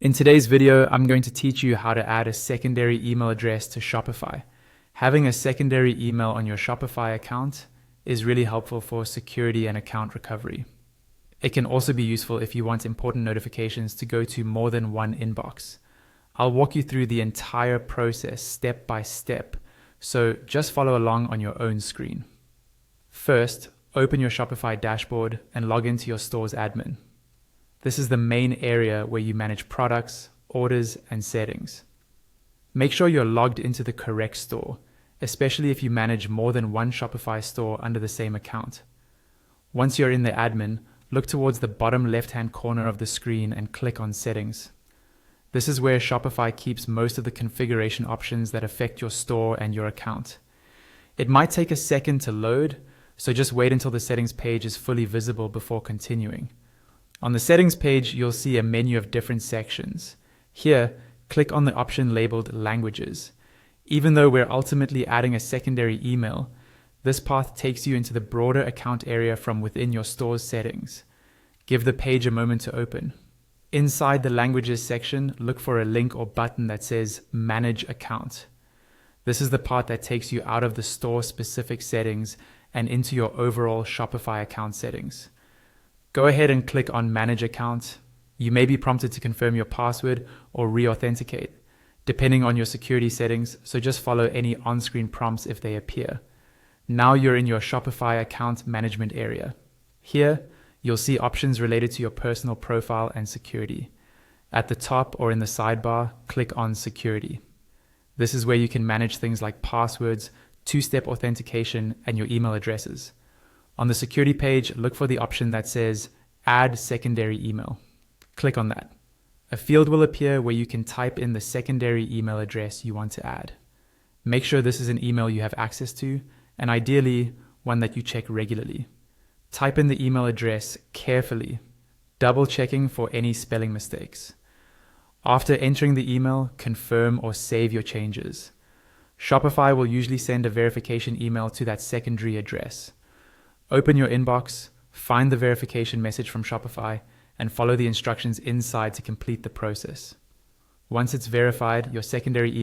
In today's video, I'm going to teach you how to add a secondary email address to Shopify. Having a secondary email on your Shopify account is really helpful for security and account recovery. It can also be useful if you want important notifications to go to more than one inbox. I'll walk you through the entire process step by step, so just follow along on your own screen. First, open your Shopify dashboard and log into your store's admin. This is the main area where you manage products, orders, and settings. Make sure you're logged into the correct store, especially if you manage more than one Shopify store under the same account. Once you're in the admin, look towards the bottom left-hand corner of the screen and click on Settings. This is where Shopify keeps most of the configuration options that affect your store and your account. It might take a second to load, so just wait until the settings page is fully visible before continuing. On the settings page, you'll see a menu of different sections. Here, click on the option labeled Languages. Even though we're ultimately adding a secondary email, this path takes you into the broader account area from within your store's settings. Give the page a moment to open. Inside the Languages section, look for a link or button that says Manage Account. This is the part that takes you out of the store-specific settings and into your overall Shopify account settings. Go ahead and click on Manage Account. You may be prompted to confirm your password or re-authenticate, depending on your security settings, so just follow any on-screen prompts if they appear. Now you're in your Shopify account management area. Here, you'll see options related to your personal profile and security. At the top or in the sidebar, click on Security. This is where you can manage things like passwords, two-step authentication, and your email addresses. On the security page, look for the option that says Add Secondary Email. Click on that. A field will appear where you can type in the secondary email address you want to add. Make sure this is an email you have access to, and ideally, one that you check regularly. Type in the email address carefully, double-checking for any spelling mistakes. After entering the email, confirm or save your changes. Shopify will usually send a verification email to that secondary address. Open your inbox, find the verification message from Shopify, and follow the instructions inside to complete the process. Once it's verified, your secondary